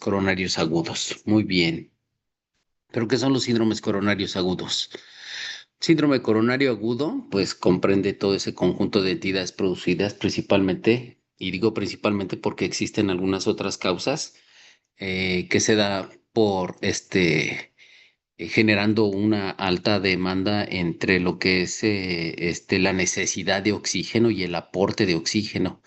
coronarios agudos. Muy bien. ¿Pero qué son los síndromes coronarios agudos? Síndrome coronario agudo, pues comprende todo ese conjunto de entidades producidas principalmente, y digo principalmente porque existen algunas otras causas que se da por generando una alta demanda entre lo que es la necesidad de oxígeno y el aporte de oxígeno.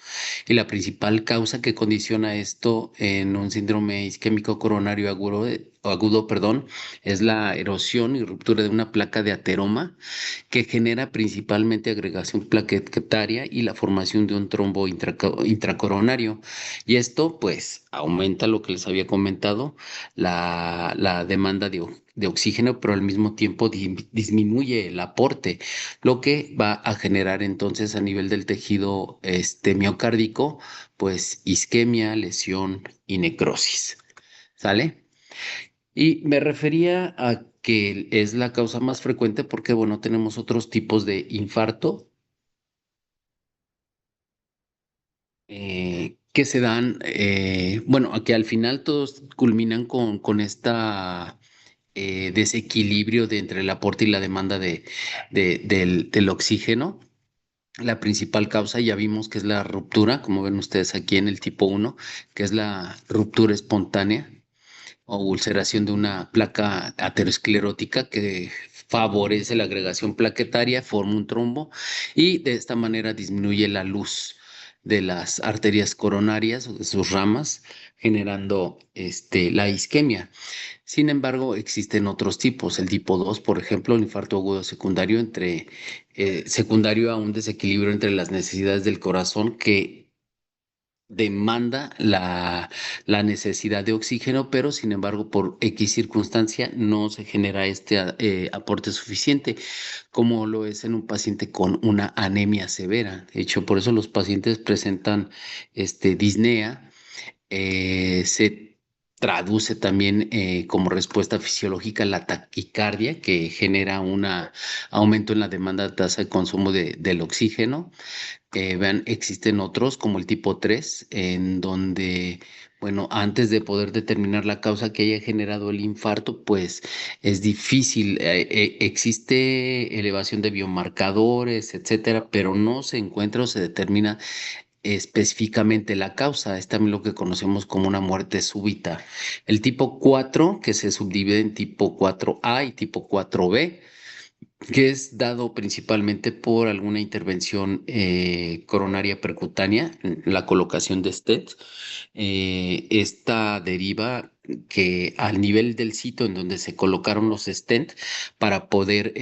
Y la principal causa que condiciona esto en un síndrome isquémico coronario agudo, perdón, es la erosión y ruptura de una placa de ateroma que genera principalmente agregación plaquetaria y la formación de un trombo intracoronario. Y esto, pues, aumenta lo que les había comentado, la demanda de oxígeno, pero al mismo tiempo disminuye el aporte, lo que va a generar entonces a nivel del tejido miocárdico, pues isquemia, lesión y necrosis. ¿Sale? Y me refería a que es la causa más frecuente porque, bueno, tenemos otros tipos de infarto que se dan, bueno, a que al final todos culminan con esta desequilibrio de entre el aporte y la demanda del oxígeno. La principal causa ya vimos que es la ruptura, como ven ustedes aquí en el tipo uno, que es la ruptura espontánea o ulceración de una placa aterosclerótica que favorece la agregación plaquetaria, forma un trombo y de esta manera disminuye la luz de las arterias coronarias o de sus ramas, generando la isquemia. Sin embargo, existen otros tipos. El tipo 2, por ejemplo, el infarto agudo secundario, secundario a un desequilibrio entre las necesidades del corazón que demanda la necesidad de oxígeno, pero sin embargo, por X circunstancia no se genera este aporte suficiente, como lo es en un paciente con una anemia severa. De hecho, por eso los pacientes presentan disnea. Se traduce también como respuesta fisiológica la taquicardia, que genera un aumento en la demanda de tasa de consumo del oxígeno. Vean, existen otros como el tipo 3 en donde, bueno, antes de poder determinar la causa que haya generado el infarto, pues es difícil. Existe elevación de biomarcadores, etcétera, pero no se encuentra o se determina específicamente la causa. Es también lo que conocemos como una muerte súbita. El tipo 4 que se subdivide en tipo 4A y tipo 4B, que es dado principalmente por alguna intervención coronaria percutánea, la colocación de stents. Esta deriva que al nivel del sitio en donde se colocaron los stents para poder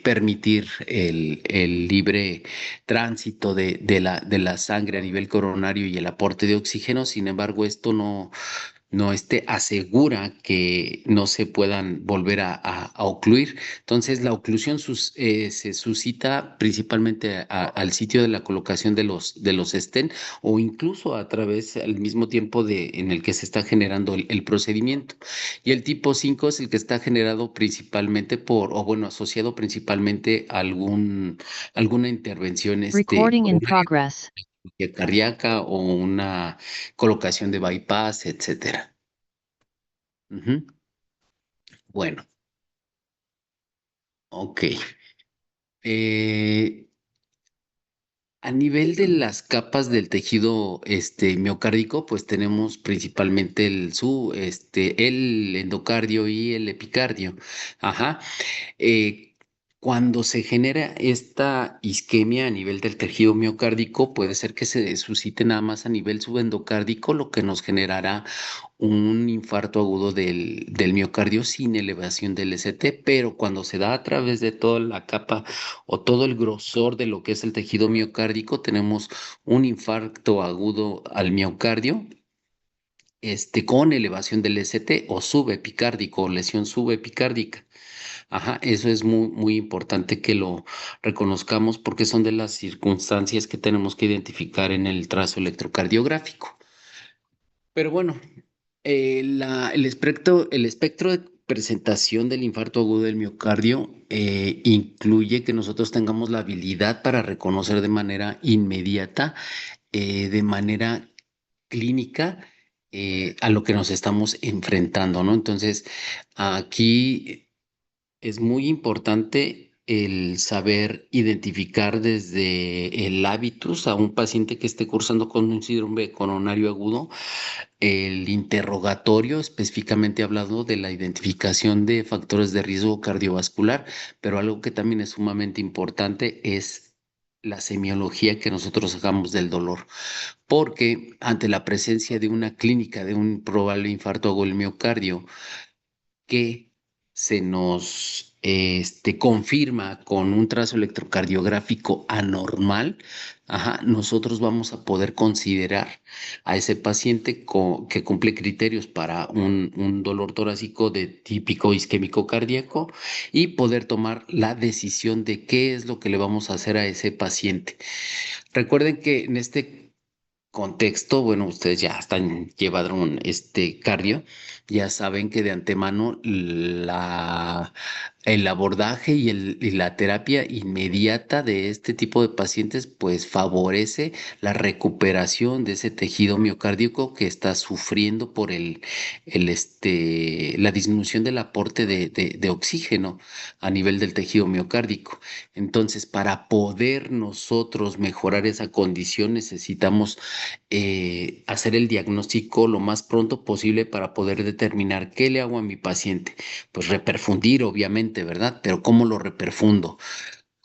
permitir el libre tránsito de la sangre a nivel coronario y el aporte de oxígeno. Sin embargo, esto no asegura que no se puedan volver a ocluir. Entonces, la oclusión se suscita principalmente al sitio de la colocación de los stent o incluso a través al mismo tiempo en el que se está generando el procedimiento. Y el tipo 5 es el que está generado principalmente o bueno, asociado principalmente a alguna intervención Recording in coronaria, progress. cardíaca o una colocación de bypass, etcétera. Ujú. Bueno, ok. Eh, a nivel de las capas del tejido miocárdico, pues tenemos principalmente el endocardio y el epicardio. Ajá. Eh, Cuando se genera esta isquemia a nivel del tejido miocárdico, puede ser que se suscite nada más a nivel subendocárdico, lo que nos generará un infarto agudo del miocardio sin elevación del ST, pero cuando se da a través de toda la capa o todo el grosor de lo que es el tejido miocárdico, tenemos un infarto agudo al miocardio, con elevación del ST o subepicárdico o lesión subepicárdica. Ajá, eso es muy, muy importante que lo reconozcamos porque son de las circunstancias que tenemos que identificar en el trazo electrocardiográfico. Pero bueno, el espectro de presentación del infarto agudo del miocardio incluye que nosotros tengamos la habilidad para reconocer de manera inmediata, de manera clínica, a lo que nos estamos enfrentando, ¿no? Entonces, aquí es muy importante el saber identificar desde el hábitus a un paciente que esté cursando con un síndrome coronario agudo, el interrogatorio específicamente hablado de la identificación de factores de riesgo cardiovascular, pero algo que también es sumamente importante es la semiología que nosotros hagamos del dolor, porque ante la presencia de una clínica de un probable infarto agudo del miocardio, que se nos confirma con un trazo electrocardiográfico anormal, ajá, nosotros vamos a poder considerar a ese paciente que cumple criterios para un dolor torácico de típico isquémico cardíaco y poder tomar la decisión de qué es lo que le vamos a hacer a ese paciente. Recuerden que en este contexto, bueno, ustedes ya están llevaron este cardio, ya saben que de antemano el abordaje y la terapia inmediata de este tipo de pacientes, pues favorece la recuperación de ese tejido miocárdico que está sufriendo por la disminución del aporte de oxígeno a nivel del tejido miocárdico. Entonces, para poder nosotros mejorar esa condición, necesitamos hacer el diagnóstico lo más pronto posible para poder determinar qué le hago a mi paciente. Pues reperfundir, obviamente, ¿verdad? Pero ¿cómo lo reperfundo?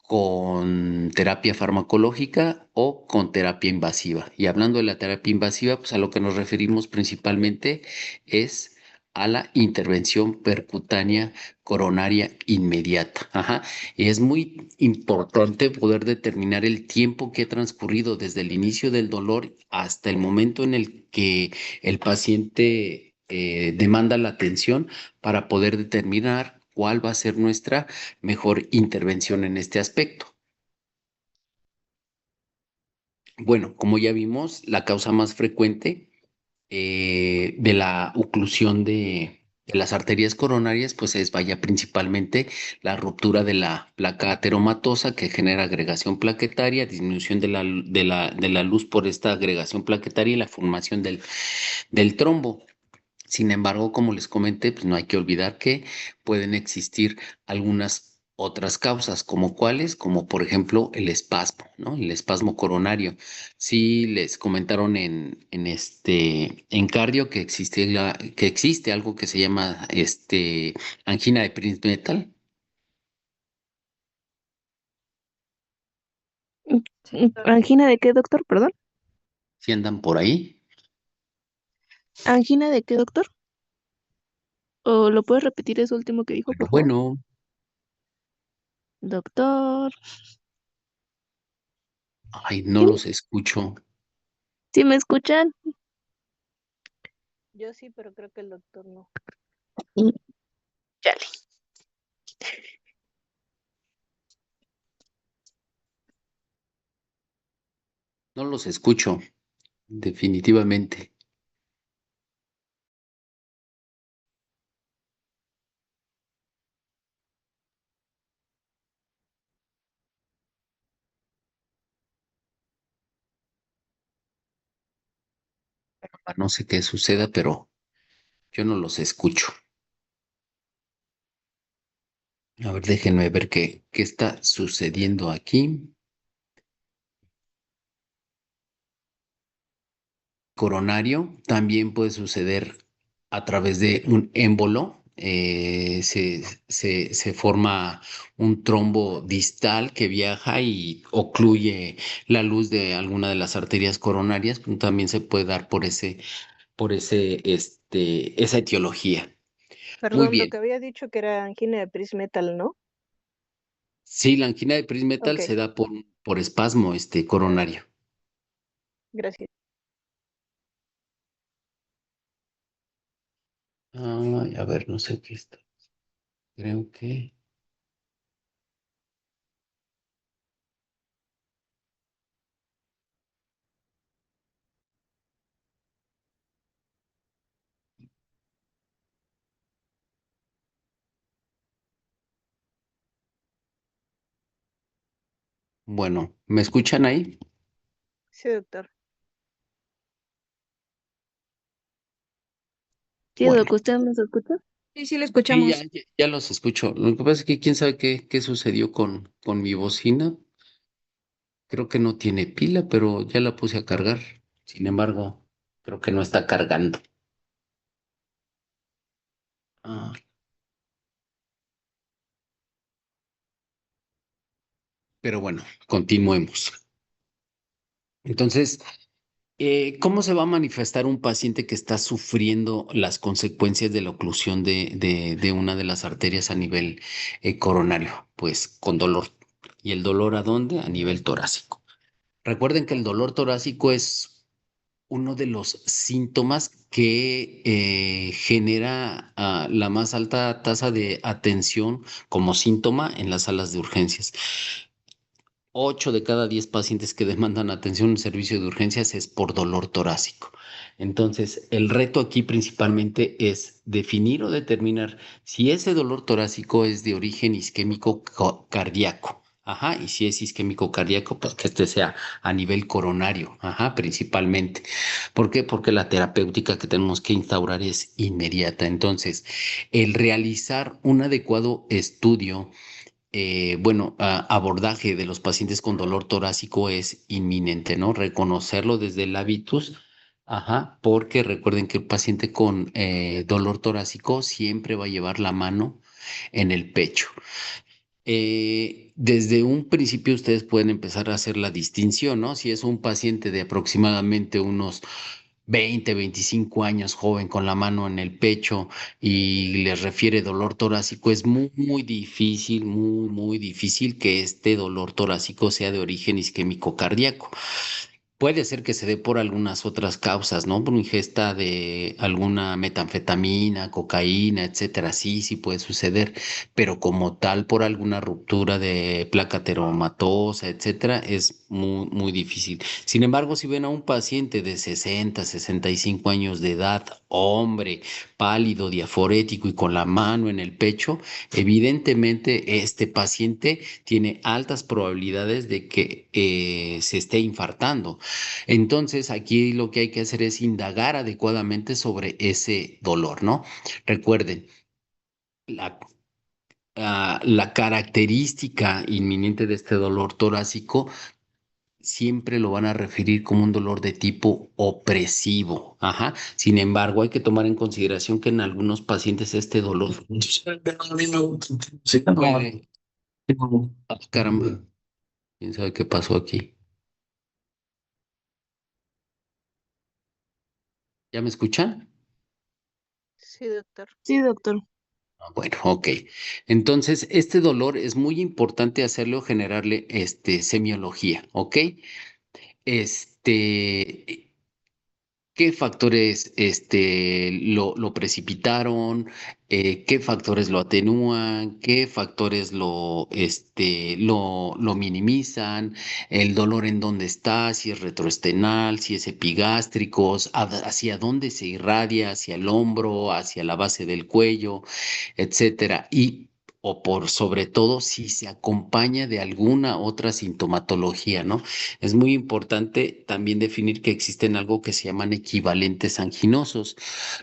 ¿Con terapia farmacológica o con terapia invasiva? Y hablando de la terapia invasiva, pues a lo que nos referimos principalmente es a la intervención percutánea coronaria inmediata. Ajá. Y es muy importante poder determinar el tiempo que ha transcurrido desde el inicio del dolor hasta el momento en el que el paciente demanda la atención para poder determinar cuál va a ser nuestra mejor intervención en este aspecto. Bueno, como ya vimos, la causa más frecuente de la oclusión de las arterias coronarias, pues es, vaya, principalmente la ruptura de la placa ateromatosa que genera agregación plaquetaria, disminución de la luz por esta agregación plaquetaria y la formación del trombo. Sin embargo, como les comenté, pues no hay que olvidar que pueden existir algunas otras causas, como cuáles, como por ejemplo el espasmo, ¿no? El espasmo coronario. Sí les comentaron en cardio que existe algo que se llama angina de Prinzmetal. ¿Angina de qué, doctor? Perdón. Si andan por ahí. ¿Angina de qué, doctor? ¿O lo puedes repetir eso último que dijo, Bueno, por favor? bueno, Doctor. ay, no ¿Sí, los escucho. sí me escuchan? Yo sí, pero creo que el doctor no. Mm, Chale. No los escucho, definitivamente. No sé qué suceda, pero yo no los escucho. A ver, déjenme ver qué está sucediendo aquí. Coronario también puede suceder a través de un émbolo. Se forma un trombo distal que viaja y ocluye la luz de alguna de las arterias coronarias. También se puede dar esa etiología. Muy Perdón, lo bien. que había dicho que era angina de Metal, ¿no? Sí, la angina de Prinzmetal Ok, se da por espasmo coronario. gracias. Ay, a ver, no sé qué está. Creo que. Bueno, ¿me escuchan ahí? Sí, doctor. Sí, Bueno, Doc, ¿usted nos escucha? Sí, sí, lo sí, escuchamos. ya los escucho. Lo que pasa es que quién sabe qué sucedió con mi bocina. Creo que no tiene pila, pero ya la puse a cargar. Sin embargo, creo que no está cargando. Ah, pero bueno, continuemos. Entonces, ¿cómo se va a manifestar un paciente que está sufriendo las consecuencias de la oclusión de una de las arterias a nivel coronario? Pues con dolor. ¿Y el dolor a dónde? A nivel torácico. Recuerden que el dolor torácico es uno de los síntomas que genera la más alta tasa de atención como síntoma en las salas de urgencias. 8 de cada 10 pacientes que demandan atención en servicio de urgencias es por dolor torácico. Entonces, el reto aquí principalmente es definir o determinar si ese dolor torácico es de origen isquémico cardíaco. Ajá, y si es isquémico cardíaco, pues que este sea a nivel coronario, ajá, principalmente. ¿Por qué? Porque la terapéutica que tenemos que instaurar es inmediata. Entonces, el realizar un adecuado estudio abordaje de los pacientes con dolor torácico es inminente, ¿no? Reconocerlo desde el hábitus, ajá, porque recuerden que el paciente con dolor torácico siempre va a llevar la mano en el pecho. Desde un principio ustedes pueden empezar a hacer la distinción, ¿no? Si es un paciente de aproximadamente unos 20, 25 años, joven con la mano en el pecho y les refiere dolor torácico, es muy difícil, muy difícil que este dolor torácico sea de origen isquémico cardíaco. Puede ser que se dé por algunas otras causas, ¿no? Por ingesta de alguna metanfetamina, cocaína, etcétera. Sí puede suceder, pero como tal, por alguna ruptura de placa teromatosa, etcétera, es muy difícil. Sin embargo, si ven a un paciente de 60, 65 años de edad, hombre, pálido, diaforético y con la mano en el pecho, evidentemente este paciente tiene altas probabilidades de que se esté infartando. Entonces, aquí lo que hay que hacer es indagar adecuadamente sobre ese dolor, ¿no? Recuerden, la, la característica inminente de este dolor torácico siempre lo van a referir como un dolor de tipo opresivo. Ajá. Sin embargo, hay que tomar en consideración que en algunos pacientes este dolor puede... Ah, caramba, ¿quién sabe qué pasó aquí? ¿Ya me escuchan? Sí, doctor. Sí, doctor. Bueno, ok. Entonces, este dolor es muy importante hacerlo, generarle semiología, ¿ok? Este, ¿Qué factores lo precipitaron? ¿Qué factores lo atenúan? ¿Qué factores lo minimizan? ¿El dolor en dónde está? Si es retroesternal, si es epigástrico, hacia dónde se irradia, hacia el hombro, hacia la base del cuello, etcétera. Y o por sobre todo si se acompaña de alguna otra sintomatología, ¿no? Es muy importante también definir que existen algo que se llaman equivalentes anginosos.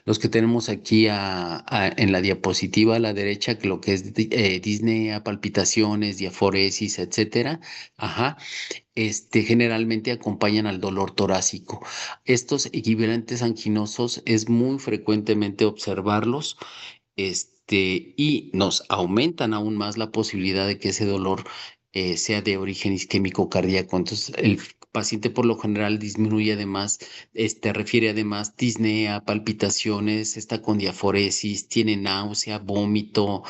Los que tenemos aquí en la diapositiva a la derecha, que lo que es disnea, palpitaciones, diaforesis, etcétera, ajá, generalmente acompañan al dolor torácico. Estos equivalentes anginosos es muy frecuentemente observarlos y nos aumentan aún más la posibilidad de que ese dolor sea de origen isquémico cardíaco. Entonces, el paciente por lo general disminuye además, refiere además disnea, palpitaciones, está con diaforesis, tiene náusea, vómito,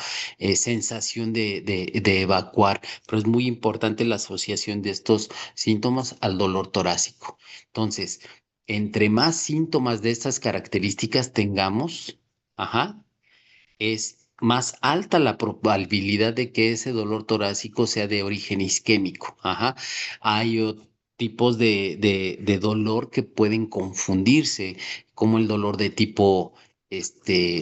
sensación de evacuar, pero es muy importante la asociación de estos síntomas al dolor torácico. Entonces, entre más síntomas de estas características tengamos, ajá, es más alta la probabilidad de que ese dolor torácico sea de origen isquémico. Ajá. Hay tipos de dolor que pueden confundirse, como el dolor de tipo,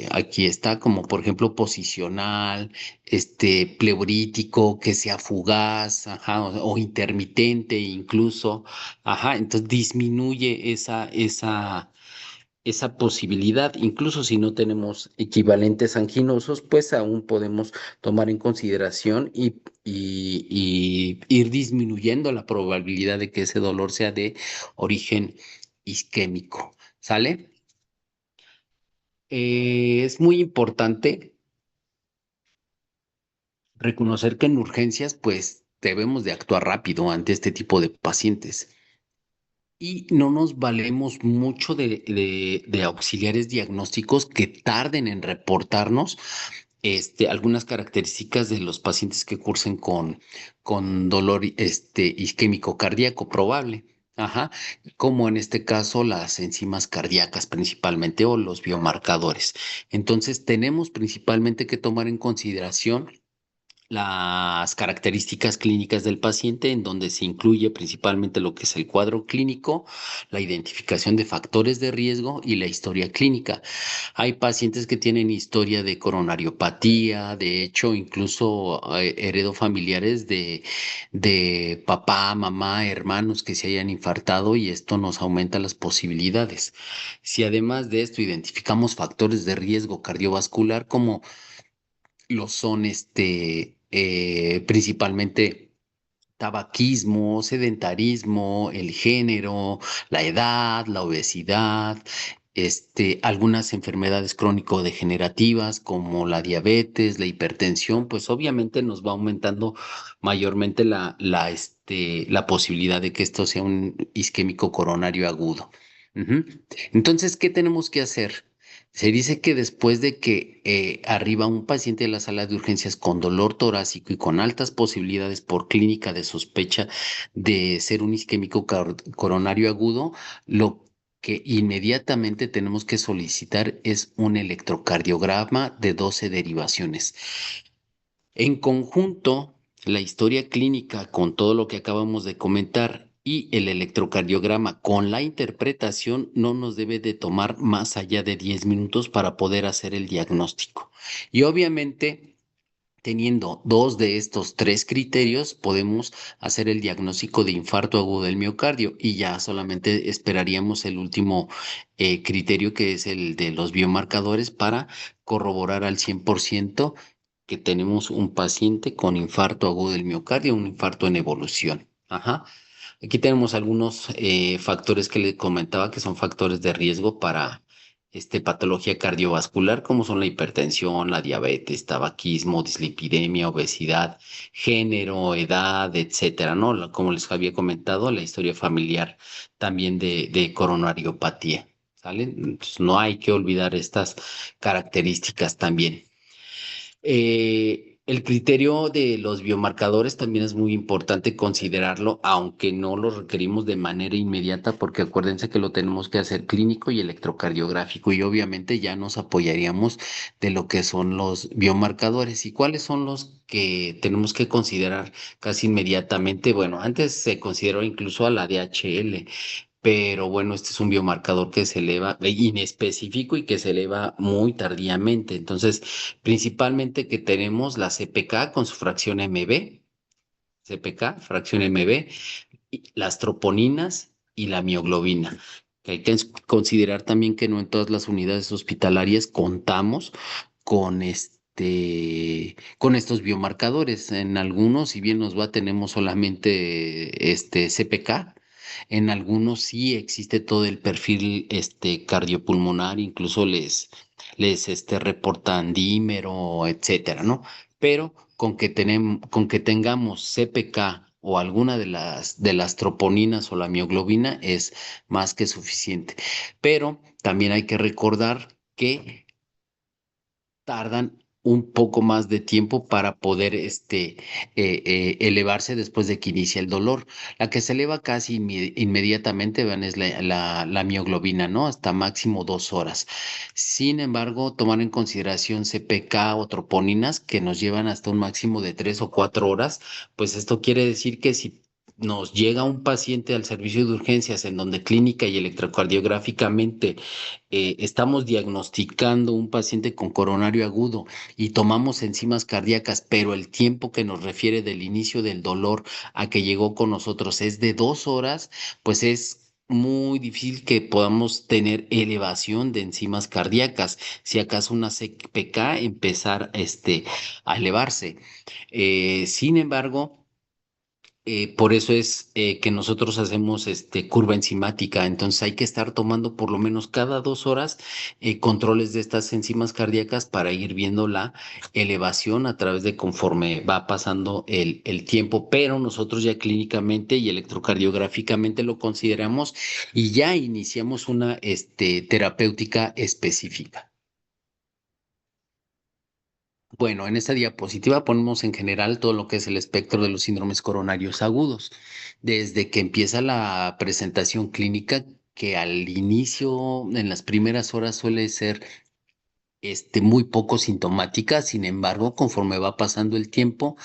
aquí está, como por ejemplo posicional, pleurítico, que sea fugaz, ajá, o intermitente incluso, ajá. Entonces disminuye esa posibilidad. Incluso si no tenemos equivalentes anginosos, pues aún podemos tomar en consideración y ir disminuyendo la probabilidad de que ese dolor sea de origen isquémico. ¿Sale? Es muy importante reconocer que en urgencias, pues debemos de actuar rápido ante este tipo de pacientes. Y no nos valemos mucho de auxiliares diagnósticos que tarden en reportarnos algunas características de los pacientes que cursen con dolor isquémico cardíaco probable. Ajá, como en este caso las enzimas cardíacas principalmente o los biomarcadores. Entonces tenemos principalmente que tomar en consideración las características clínicas del paciente, en donde se incluye principalmente lo que es el cuadro clínico, la identificación de factores de riesgo y la historia clínica. Hay pacientes que tienen historia de coronariopatía, de hecho, incluso heredo familiares de papá, mamá, hermanos que se hayan infartado y esto nos aumenta las posibilidades. Si además de esto identificamos factores de riesgo cardiovascular como lo son principalmente tabaquismo, sedentarismo, el género, la edad, la obesidad, algunas enfermedades crónico-degenerativas como la diabetes, la hipertensión, pues obviamente nos va aumentando mayormente la posibilidad de que esto sea un isquémico coronario agudo. Ujú. Entonces, ¿qué tenemos que hacer? Se dice que después de que arriba un paciente de la sala de urgencias con dolor torácico y con altas posibilidades por clínica de sospecha de ser un isquémico coronario agudo, lo que inmediatamente tenemos que solicitar es un electrocardiograma de 12 derivaciones. En conjunto, la historia clínica con todo lo que acabamos de comentar y el electrocardiograma con la interpretación no nos debe de tomar más allá de 10 minutos para poder hacer el diagnóstico. Y obviamente, teniendo dos de estos tres criterios, podemos hacer el diagnóstico de infarto agudo del miocardio y ya solamente esperaríamos el último criterio que es el de los biomarcadores para corroborar al 100% que tenemos un paciente con infarto agudo del miocardio, un infarto en evolución. Ajá. Aquí tenemos algunos factores que le comentaba que son factores de riesgo para patología cardiovascular, como son la hipertensión, la diabetes, tabaquismo, dislipidemia, obesidad, género, edad, etcétera, ¿no? Como les había comentado, la historia familiar también de coronariopatía, ¿sale? Entonces, no hay que olvidar estas características también. El criterio de los biomarcadores también es muy importante considerarlo, aunque no lo requerimos de manera inmediata, porque acuérdense que lo tenemos que hacer clínico y electrocardiográfico, y obviamente ya nos apoyaríamos de lo que son los biomarcadores. ¿Y cuáles son los que tenemos que considerar casi inmediatamente? Bueno, antes se consideró incluso a la DHL, pero bueno, este es un biomarcador que se eleva, inespecífico y que se eleva muy tardíamente. Entonces, principalmente que tenemos la CPK con su fracción MB, CPK, fracción MB, y las troponinas y la mioglobina. Que hay que considerar también que no en todas las unidades hospitalarias contamos con con estos biomarcadores. En algunos, si bien nos va, tenemos solamente CPK. En algunos sí existe todo el perfil cardiopulmonar, incluso les reportan dímero, etcétera, ¿no? Pero con que tengamos CPK o alguna de las troponinas o la mioglobina es más que suficiente. Pero también hay que recordar que tardan un poco más de tiempo para poder elevarse después de que inicia el dolor. La que se eleva casi inmediatamente, vean, es la mioglobina, ¿no? Hasta máximo 2 horas. Sin embargo, tomar en consideración CPK o troponinas que nos llevan hasta un máximo de 3 o 4 horas, pues esto quiere decir que si nos llega un paciente al servicio de urgencias en donde clínica y electrocardiográficamente estamos diagnosticando un paciente con coronario agudo y tomamos enzimas cardíacas, pero el tiempo que nos refiere del inicio del dolor a que llegó con nosotros es de 2 horas, pues es muy difícil que podamos tener elevación de enzimas cardíacas. Si acaso una CPK empezar a elevarse. Sin embargo, por eso es que nosotros hacemos curva enzimática. Entonces hay que estar tomando por lo menos cada 2 horas controles de estas enzimas cardíacas para ir viendo la elevación a través de conforme va pasando el tiempo. Pero nosotros ya clínicamente y electrocardiográficamente lo consideramos y ya iniciamos una terapéutica específica. Bueno, en esta diapositiva ponemos en general todo lo que es el espectro de los síndromes coronarios agudos, desde que empieza la presentación clínica, que al inicio, en las primeras horas suele ser muy poco sintomática. Sin embargo, conforme va pasando el tiempo,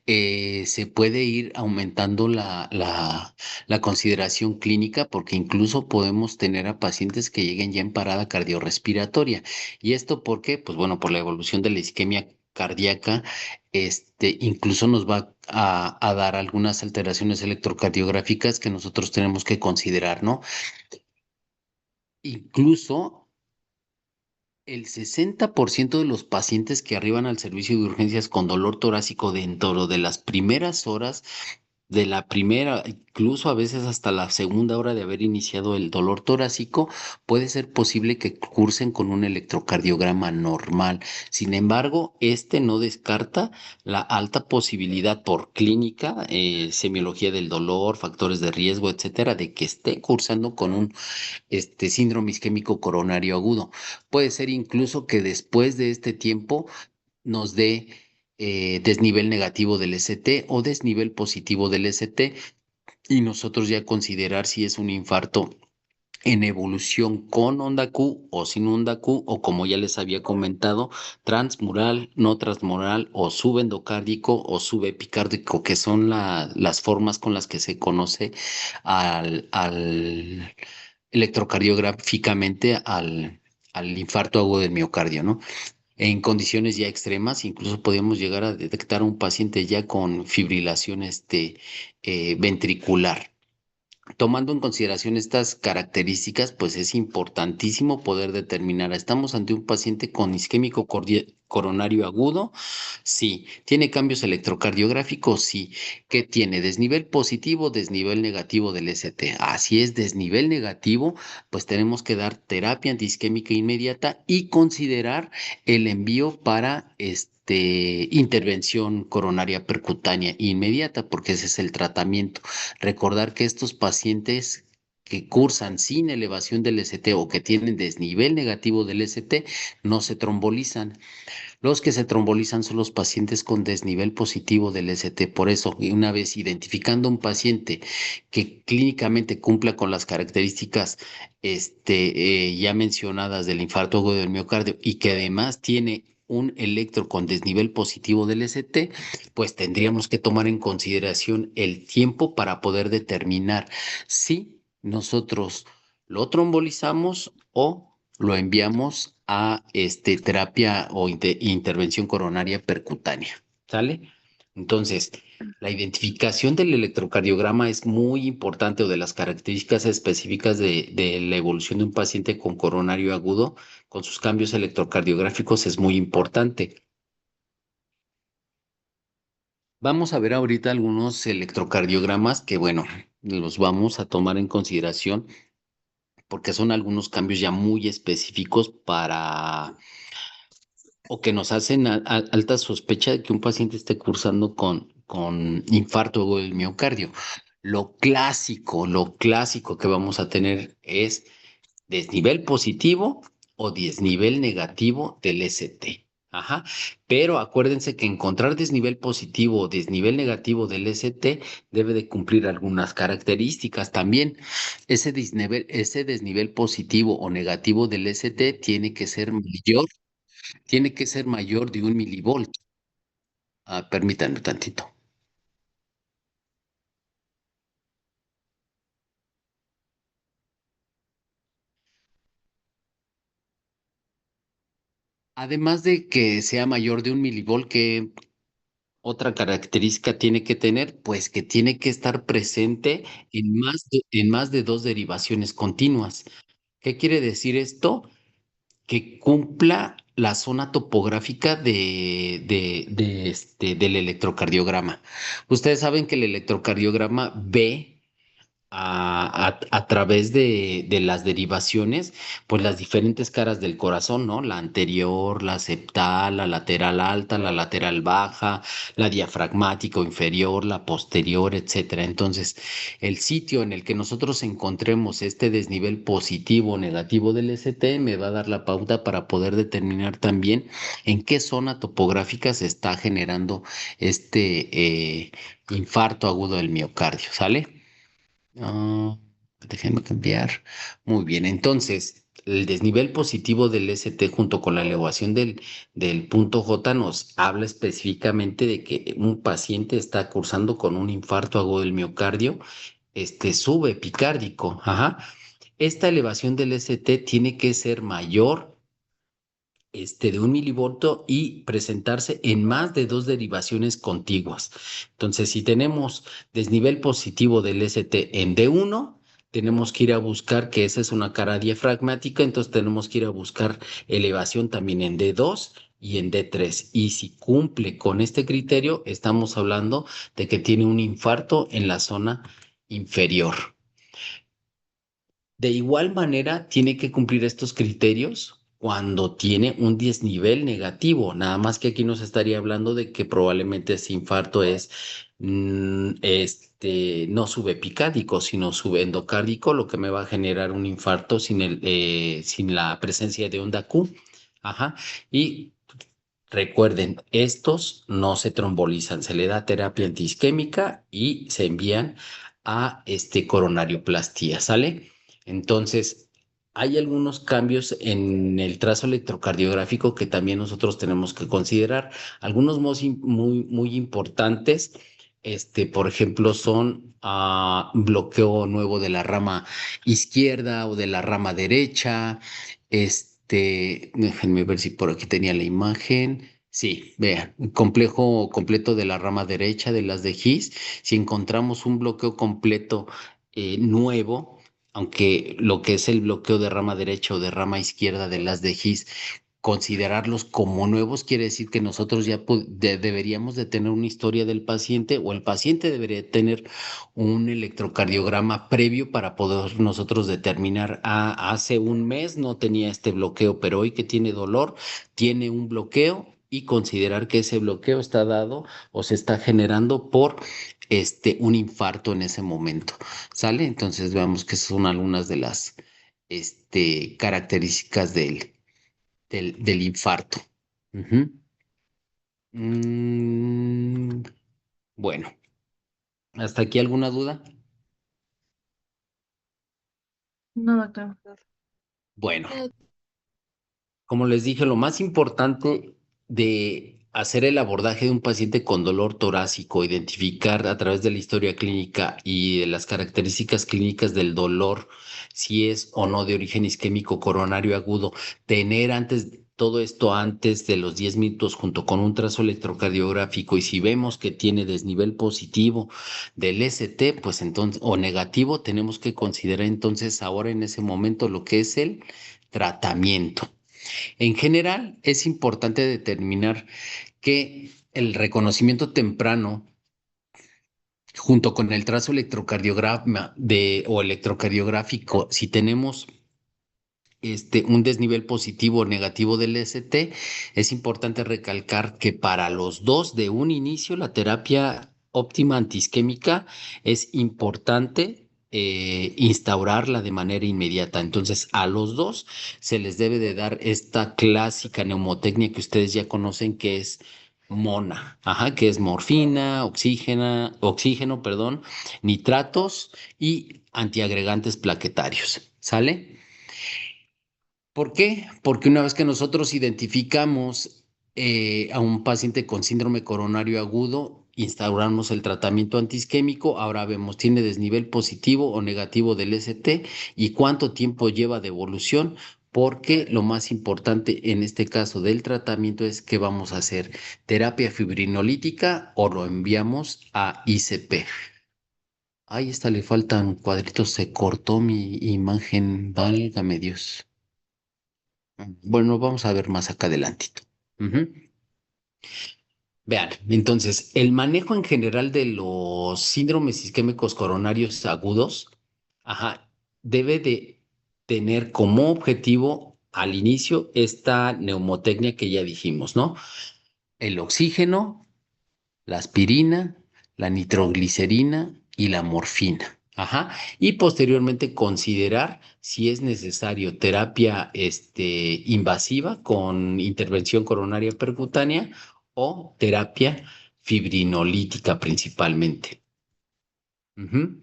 se puede ir aumentando la consideración clínica, porque incluso podemos tener a pacientes que lleguen ya en parada cardiorrespiratoria. ¿Y esto por qué? Pues bueno, por la evolución de la isquemia cardíaca, incluso nos va a dar algunas alteraciones electrocardiográficas que nosotros tenemos que considerar, ¿no? Incluso el 60% de los pacientes que arriban al servicio de urgencias con dolor torácico dentro de las primeras horas de la primera, incluso a veces hasta la segunda hora de haber iniciado el dolor torácico, puede ser posible que cursen con un electrocardiograma normal. Sin embargo, no descarta la alta posibilidad por clínica, semiología del dolor, factores de riesgo, etcétera, de que esté cursando con un síndrome isquémico coronario agudo. Puede ser incluso que después de este tiempo nos dé desnivel negativo del ST o desnivel positivo del ST, y nosotros ya considerar si es un infarto en evolución con onda Q o sin onda Q, o como ya les había comentado, transmural, no transmural, o subendocárdico o subepicárdico, que son las formas con las que se conoce al electrocardiográficamente al infarto agudo del miocardio, ¿no? En condiciones ya extremas, incluso podemos llegar a detectar a un paciente ya con fibrilación ventricular. Tomando en consideración estas características, pues es importantísimo poder determinar, ¿estamos ante un paciente con isquémico coronario agudo? Sí. ¿Tiene cambios electrocardiográficos? Sí. ¿Qué tiene? ¿Desnivel positivo, desnivel negativo del ST? Así es, desnivel negativo, pues tenemos que dar terapia antiisquémica inmediata y considerar el envío para intervención coronaria percutánea inmediata, porque ese es el tratamiento. Recordar que estos pacientes que cursan sin elevación del ST o que tienen desnivel negativo del ST no se trombolizan. Los que se trombolizan son los pacientes con desnivel positivo del ST. Por eso, y una vez identificando un paciente que clínicamente cumpla con las características ya mencionadas del infarto agudo del miocardio y que además tiene un electro con desnivel positivo del ST, pues tendríamos que tomar en consideración el tiempo para poder determinar si nosotros lo trombolizamos o lo enviamos a terapia o intervención coronaria percutánea. ¿Sale? Entonces, la identificación del electrocardiograma es muy importante, o de las características específicas de la evolución de un paciente con coronario agudo, con sus cambios electrocardiográficos, es muy importante. Vamos a ver ahorita algunos electrocardiogramas que, bueno, los vamos a tomar en consideración porque son algunos cambios ya muy específicos para o que nos hacen alta sospecha de que un paciente esté cursando con infarto agudo del miocardio. Lo clásico que vamos a tener es desnivel positivo o desnivel negativo del ST. Ajá. Pero acuérdense que encontrar desnivel positivo o desnivel negativo del ST debe de cumplir algunas características también. Ese desnivel positivo o negativo del ST tiene que ser mayor de 1 milivolt. Permítanme tantito. Además de que sea mayor de 1 milivolt, otra característica tiene que tener, pues que tiene que estar presente en más de dos derivaciones continuas. ¿Qué quiere decir esto? Que cumpla la zona topográfica del electrocardiograma. Ustedes saben que el electrocardiograma ve a través de las derivaciones, pues las diferentes caras del corazón, ¿no? La anterior, la septal, la lateral alta, la lateral baja, la diafragmática o inferior, la posterior, etcétera. Entonces, el sitio en el que nosotros encontremos este desnivel positivo o negativo del ST me va a dar la pauta para poder determinar también en qué zona topográfica se está generando infarto agudo del miocardio, ¿sale? Ah, déjenme cambiar. Muy bien, entonces, el desnivel positivo del ST junto con la elevación del punto J nos habla específicamente de que un paciente está cursando con un infarto agudo del miocardio, subepicárdico. Ajá. Esta elevación del ST tiene que ser mayor de 1 milivolto y presentarse en más de dos derivaciones contiguas. Entonces, si tenemos desnivel positivo del ST en D1, tenemos que ir a buscar, que esa es una cara diafragmática, entonces tenemos que ir a buscar elevación también en D2 y en D3. Y si cumple con este criterio, estamos hablando de que tiene un infarto en la zona inferior. De igual manera, tiene que cumplir estos criterios cuando tiene un desnivel negativo. Nada más que aquí nos estaría hablando de que probablemente ese infarto es no subepicárdico, sino subendocárdico, lo que me va a generar un infarto sin la presencia de onda Q. Ajá. Y recuerden, estos no se trombolizan, se le da terapia antiisquémica y se envían a coronarioplastía, ¿sale? Entonces, hay algunos cambios en el trazo electrocardiográfico que también nosotros tenemos que considerar. Algunos muy importantes, por ejemplo, son bloqueo nuevo de la rama izquierda o de la rama derecha. Déjenme ver si por aquí tenía la imagen. Sí, vean, complejo completo de la rama derecha de las de His. Si encontramos un bloqueo completo nuevo, aunque lo que es el bloqueo de rama derecha o de rama izquierda de las de His, considerarlos como nuevos, quiere decir que nosotros ya deberíamos de tener una historia del paciente o el paciente debería tener un electrocardiograma previo para poder nosotros determinar, hace un mes no tenía este bloqueo, pero hoy que tiene dolor, tiene un bloqueo y considerar que ese bloqueo está dado o se está generando por un infarto en ese momento. ¿Sale? Entonces veamos que son algunas de las características del infarto. Ujú. Mm, bueno, ¿hasta aquí alguna duda? No, doctor. Bueno, como les dije, lo más importante de hacer el abordaje de un paciente con dolor torácico, identificar a través de la historia clínica y de las características clínicas del dolor, si es o no de origen isquémico coronario agudo, tener todo esto antes de los 10 minutos junto con un trazo electrocardiográfico y si vemos que tiene desnivel positivo del ST, pues entonces, o negativo, tenemos que considerar entonces ahora en ese momento lo que es el tratamiento. En general, es importante determinar que el reconocimiento temprano, junto con el trazo electrocardiograma o electrocardiográfico, si tenemos un desnivel positivo o negativo del ST, es importante recalcar que para los dos de un inicio, la terapia óptima antiisquémica es importante instaurarla de manera inmediata. Entonces, a los dos se les debe de dar esta clásica neumotecnia que ustedes ya conocen, que es MONA, ajá, que es morfina, oxígeno, perdón, nitratos y antiagregantes plaquetarios. ¿Sale? ¿Por qué? Porque una vez que nosotros identificamos a un paciente con síndrome coronario agudo, instauramos el tratamiento antiisquémico, ahora vemos, tiene desnivel positivo o negativo del ST y cuánto tiempo lleva de evolución. porque lo más importante en este caso del tratamiento es qué vamos a hacer, terapia fibrinolítica o lo enviamos a ICP. Ahí está, le faltan cuadritos, se cortó mi imagen, válgame Dios. Bueno, vamos a ver más acá adelantito. Ujú. Vean, entonces, el manejo en general de los síndromes isquémicos coronarios agudos, ajá, debe de tener como objetivo al inicio esta neumotecnia que ya dijimos, ¿no? El oxígeno, la aspirina, la nitroglicerina y la morfina. Ajá. Y posteriormente considerar si es necesario terapia invasiva con intervención coronaria percutánea o terapia fibrinolítica principalmente. Ujú.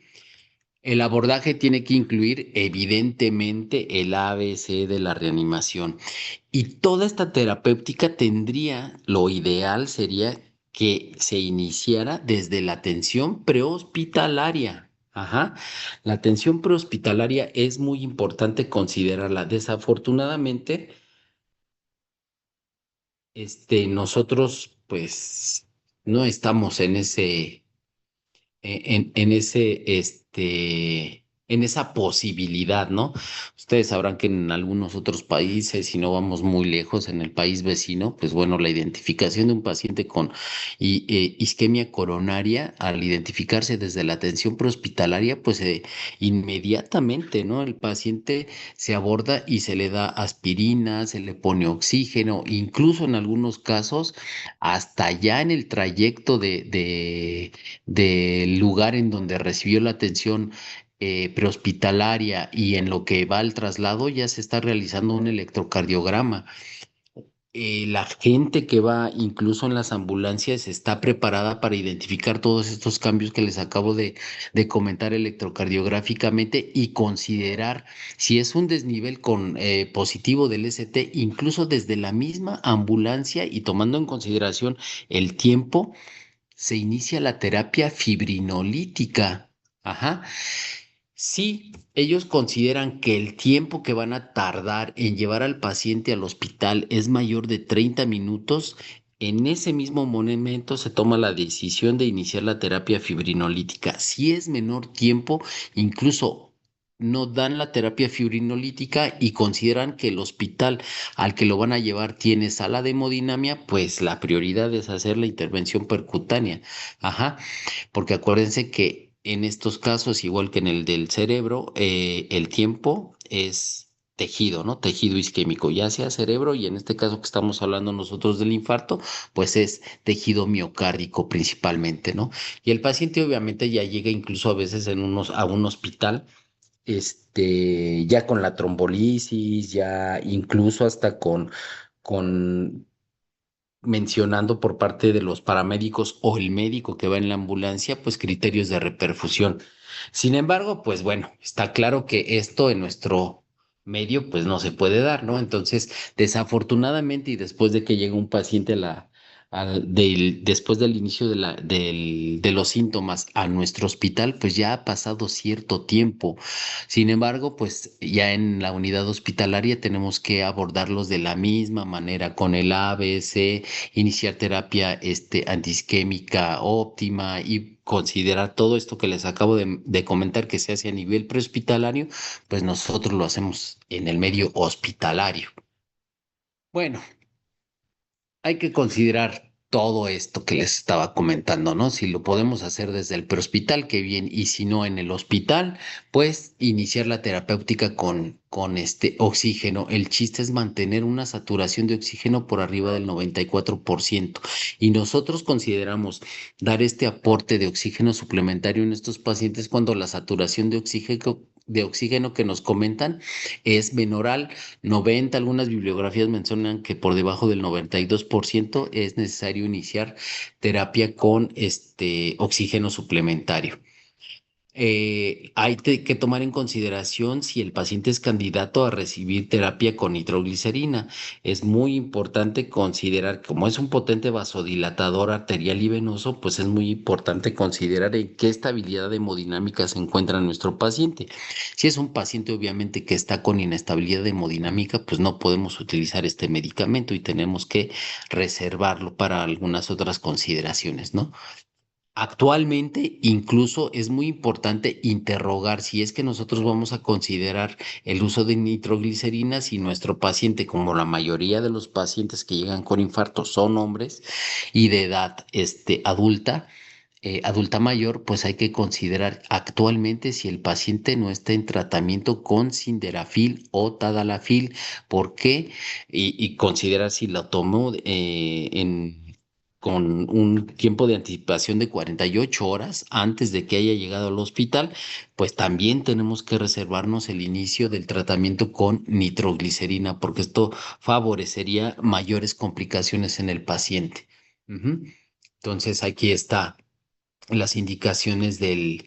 El abordaje tiene que incluir evidentemente el ABC de la reanimación. Y toda esta terapéutica tendría, lo ideal sería que se iniciara desde la atención prehospitalaria. Ajá. La atención prehospitalaria es muy importante considerarla. Desafortunadamente, nosotros pues no estamos en ese en esa posibilidad, ¿no? Ustedes sabrán que en algunos otros países, si no vamos muy lejos, en el país vecino, pues bueno, la identificación de un paciente con isquemia coronaria, al identificarse desde la atención prehospitalaria, pues inmediatamente, ¿no? El paciente se aborda y se le da aspirina, se le pone oxígeno, incluso en algunos casos, hasta ya en el trayecto del lugar en donde recibió la atención prehospitalaria y en lo que va al traslado ya se está realizando un electrocardiograma. La gente que va incluso en las ambulancias está preparada para identificar todos estos cambios que les acabo de comentar electrocardiográficamente y considerar si es un desnivel positivo del ST, incluso desde la misma ambulancia y tomando en consideración el tiempo se inicia la terapia fibrinolítica. Ajá. Si ellos consideran que el tiempo que van a tardar en llevar al paciente al hospital es mayor de 30 minutos, en ese mismo momento se toma la decisión de iniciar la terapia fibrinolítica. Si es menor tiempo, incluso no dan la terapia fibrinolítica y consideran que el hospital al que lo van a llevar tiene sala de hemodinamia, pues la prioridad es hacer la intervención percutánea. Ajá, porque acuérdense que en estos casos, igual que en el del cerebro, el tiempo es tejido, ¿no? Tejido isquémico, ya sea cerebro y en este caso que estamos hablando nosotros del infarto, pues es tejido miocárdico principalmente, ¿no? Y el paciente obviamente ya llega incluso a veces a un hospital ya con la trombolisis, ya incluso hasta con mencionando por parte de los paramédicos o el médico que va en la ambulancia, pues criterios de reperfusión. Sin embargo, pues bueno, está claro que esto en nuestro medio pues no se puede dar, ¿no? Entonces, desafortunadamente y después de que llega un paciente después del inicio de los síntomas a nuestro hospital, pues ya ha pasado cierto tiempo. Sin embargo, pues ya en la unidad hospitalaria tenemos que abordarlos de la misma manera, con el ABC, iniciar terapia antiisquémica óptima y considerar todo esto que les acabo de comentar que se hace a nivel prehospitalario, pues nosotros lo hacemos en el medio hospitalario. Bueno, hay que considerar todo esto que les estaba comentando, ¿no? Si lo podemos hacer desde el prehospital, qué bien, y si no en el hospital, pues iniciar la terapéutica con este oxígeno. El chiste es mantener una saturación de oxígeno por arriba del 94%. Y nosotros consideramos dar este aporte de oxígeno suplementario en estos pacientes cuando la saturación de oxígeno que nos comentan es menor al 90. Algunas bibliografías mencionan que por debajo del 92% es necesario iniciar terapia con oxígeno suplementario. que tomar en consideración si el paciente es candidato a recibir terapia con nitroglicerina. Es muy importante considerar, como es un potente vasodilatador arterial y venoso, pues es muy importante considerar en qué estabilidad hemodinámica se encuentra nuestro paciente. Si es un paciente obviamente que está con inestabilidad hemodinámica, pues no podemos utilizar este medicamento y tenemos que reservarlo para algunas otras consideraciones, ¿no? Actualmente, incluso es muy importante interrogar si es que nosotros vamos a considerar el uso de nitroglicerina si nuestro paciente, como la mayoría de los pacientes que llegan con infarto son hombres y de edad adulta, adulta mayor, pues hay que considerar actualmente si el paciente no está en tratamiento con sildenafil o tadalafil. ¿Por qué? Y considerar si lo tomó con un tiempo de anticipación de 48 horas antes de que haya llegado al hospital, pues también tenemos que reservarnos el inicio del tratamiento con nitroglicerina, porque esto favorecería mayores complicaciones en el paciente. Ujú. Entonces, aquí está las indicaciones del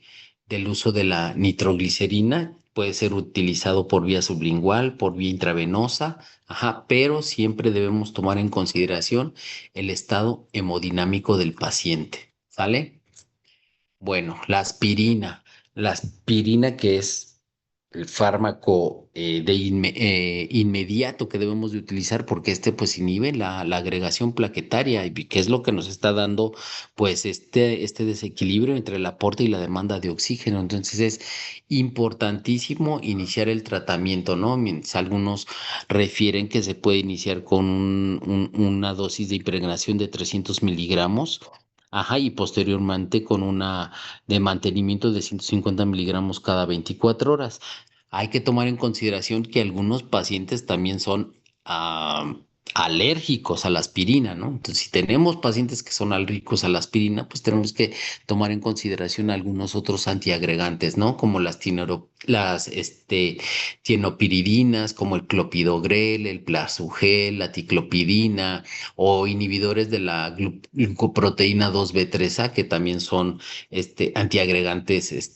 uso de la nitroglicerina. Puede ser utilizado por vía sublingual, por vía intravenosa, ajá, pero siempre debemos tomar en consideración el estado hemodinámico del paciente. ¿Sale? Bueno, la aspirina que es el fármaco inmediato que debemos de utilizar porque este pues inhibe la agregación plaquetaria y que es lo que nos está dando pues este desequilibrio entre el aporte y la demanda de oxígeno. Entonces es importantísimo iniciar el tratamiento, ¿no? Mientras algunos refieren que se puede iniciar con una dosis de impregnación de 300 miligramos. Ajá, y posteriormente con una de mantenimiento de 150 miligramos cada 24 horas. Hay que tomar en consideración que algunos pacientes también son alérgicos a la aspirina, ¿no? Entonces, si tenemos pacientes que son alérgicos a la aspirina, pues tenemos que tomar en consideración algunos otros antiagregantes, ¿no? Como las tienopiridinas, como el clopidogrel, el plasugel, la ticlopidina o inhibidores de la glucoproteína 2B3A, que también son antiagregantes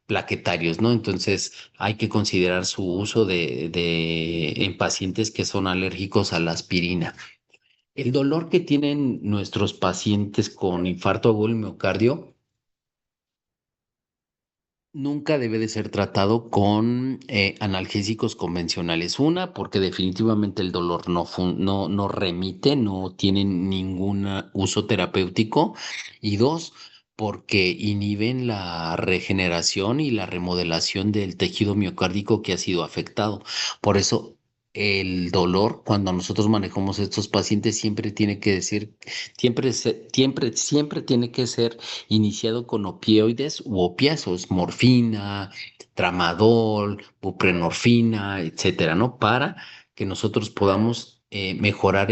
plaquetarios, ¿no? Entonces hay que considerar su uso en pacientes que son alérgicos a la aspirina. El dolor que tienen nuestros pacientes con infarto agudo del miocardio nunca debe de ser tratado con analgésicos convencionales. Una, porque definitivamente el dolor no remite, no tiene ningún uso terapéutico. Y dos, porque inhiben la regeneración y la remodelación del tejido miocárdico que ha sido afectado. Por eso, el dolor, cuando nosotros manejamos estos pacientes, siempre tiene que decir, siempre tiene que ser iniciado con opioides u opiáceos, morfina, tramadol, buprenorfina, etcétera, ¿no? Para que nosotros podamos mejorar